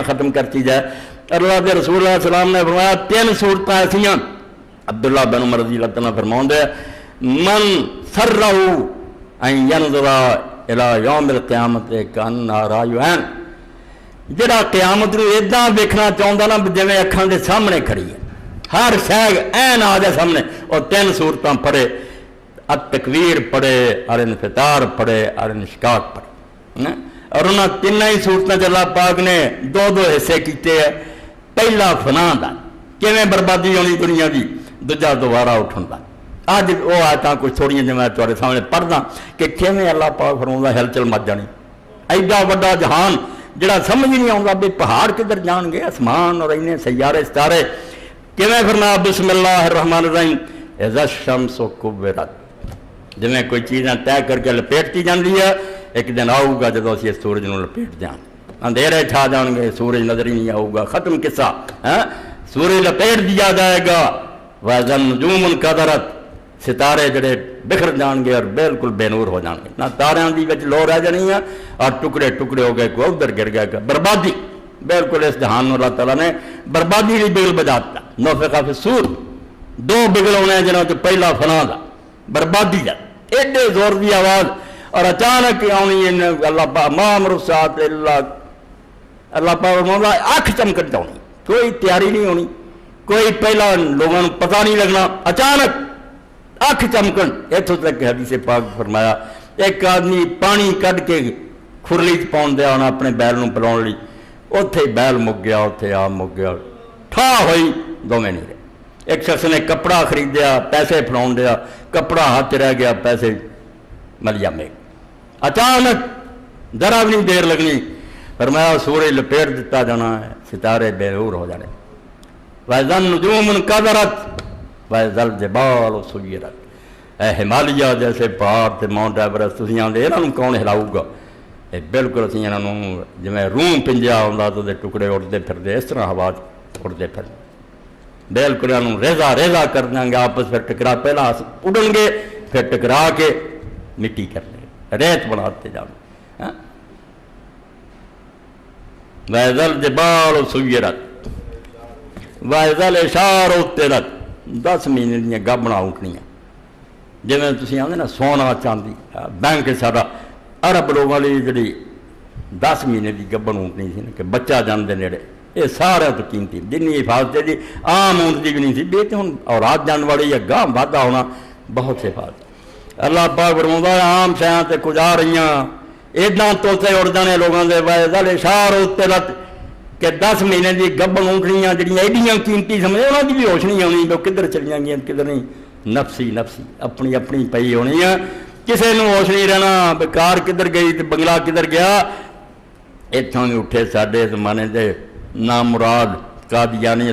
ختم کرتی جائے. اللہ کے رسول اللہ علیہ وسلم نے فرمایا 3 صورتیں ایسیاں. عبداللہ بن عمر رضی اللہ عنہ فرماؤندے من سرہ ان ینظر الی یوم القیامت کانہا رأی عین. جڑا قیامت نو اداں ویکھنا چاہندا نا جویں اکھاں دے سامنے کھڑی ہے, ہر شے عین آ جائے سامنے. اور 3 صورتاں پڑھے, التکویر پڑھے, الانفطار پڑھے, الانشقاق پڑھے. اور انہاں تینوں ہی صورتوں اللہ پاک نے 2 حصے کیتے ہیں. پہلا فنا دا, کیویں بربادی ہونی دنیا دی, دوجا دوبارہ اٹھن دا. اج وہ آیتاں کچھ تھوڑیاں جو میں تھوڑے سامنے پڑھدا کہ کیویں اللہ پاک فرماؤندا ہلچل مچ جانی. ایڈا وڈا جہان جڑا سمجھ نہیں آؤں بھی پہاڑ کدھر جان گے, آسمان اور اینے سیارے ستارے. کیویں فرمایا بسم اللہ الرحمن الرحیم اذا الشمس کورت. جویں کوئی چیزاں طے کر کے لپیٹتی جاندی ہے, ایک دن آؤ گا جدو اسی سورج نو لپیٹ دیں, اندھیرے چھا جان گے, سورج نظر ہی نہیں آؤ گا, ختم قصہ. سورج لپیٹ دیا جائے گا. وَإِذَا النُّجُومُ انْكَدَرَتْ, ستارے جڑے بکھر جان گے اور بالکل بے نور ہو جان گے. نہ تاریاں دی وچ لو رہ جانی ہے اور ٹکڑے ٹکڑے ہو گئے, کوئی ادھر گر گیا. بربادی بالکل اس جہان میں اللہ تعالیٰ نے بربادی لی بگل بجا دیا. نفخ فی الصور, 2 بگل ہونے ہیں جنہوں تو پہلا فنا دا, بربادی دا, ایڈے زور دی آواز. اور اچانک آنی اللہ پاک ما امر الساعۃ الا, اللہ پاک اکھ چمکن ہونی, کوئی تیاری نہیں ہونی, کوئی پہلا لوگوں کو پتہ نہیں لگنا, اچانک اکھ چمکن. اتوں تک حدیث پاک فرمایا ایک آدمی پانی کڈ کے کھرلی چ پاؤن دیا ہونا اپنے بیل نو پلاؤن لی, اوتھے بیل مک گیا, اوتھے آپ مک گیا, ٹھا ہوئی دوویں نہیں رہے. ایک شخص نے کپڑا خریدیا, پیسے پھڑاؤن دیا, کپڑا ہاتھ رہ گیا, پیسے ملیا میں. اچانک ذرا بھی نہیں دیر لگنی, فرمایا سورج لپیٹ دیتا جانا ہے, ستارے بے نور ہو جانے. وَإِذَا النُّجُومُ انْكَدَرَتْ وَإِذَا الْجِبَالُ سُيِّرَتْ. اے ہمالیہ جیسے پہاڑ تے ماؤنٹ ایوریسٹ, تسی آندے انہاں نوں کون ہلاؤ گا؟ اے بالکل اسی انہاں نوں جویں روم پنجا ہوندا تو دے ٹکڑے اڑدے پھردے, اس طرح ہوا اڑدے پھردے. بالکل انہاں نوں ریزا ریزا کر دیں گے, آپس پھر ٹکرا, پہلا اڑن گے پھر ٹکرا کے مٹی کر دیں گے, ریت بناتے جاؤ. وَإِذَا الْجِبَالُ سُيِّرَتْ وَإِذَا الْعِشَارُ عُطِّلَتْ. 10 مہینے دیا گابنا اٹھنیاں, جویں تسی آندے نا سونا چاندی. بینک سارا عرب لوگوں والی جڑی 10 مہینے کی گبن اونٹنی سی نا کہ بچہ جان دے نیڑے, یہ سارا تو قیمتی جنی حفاظت ہے جی عام اونٹ کی بھی نہیں سی. بے تو ہوں اولاد جان والی یا گاہ وعدہ ہونا بہت سے حفاظت. اللہ پاک فرماؤندا عام شیاں تے کچھ آ رہی ایڈاں توتے اڑ جانے لوگوں کے. وَإِذَا الْعِشَارُ عُطِّلَتْ کہ 10 مہینے کی گبن اونٹنیاں جڑیاں ایڈیاں قیمتی سمجھے, انہوں کی بھی ہوش نہیں آنی وہ کدھر چلیاں گیا کدھر نہیں. نفسی نفسی اپنی اپنی پئی ہونی ہے, کسی نے ہوش نہیں رہنا بیکار کدھر گئی تو بنگلہ کدھر گیا. اتوں بھی اٹھے ساڈے زمانے دے نامراد قادیانی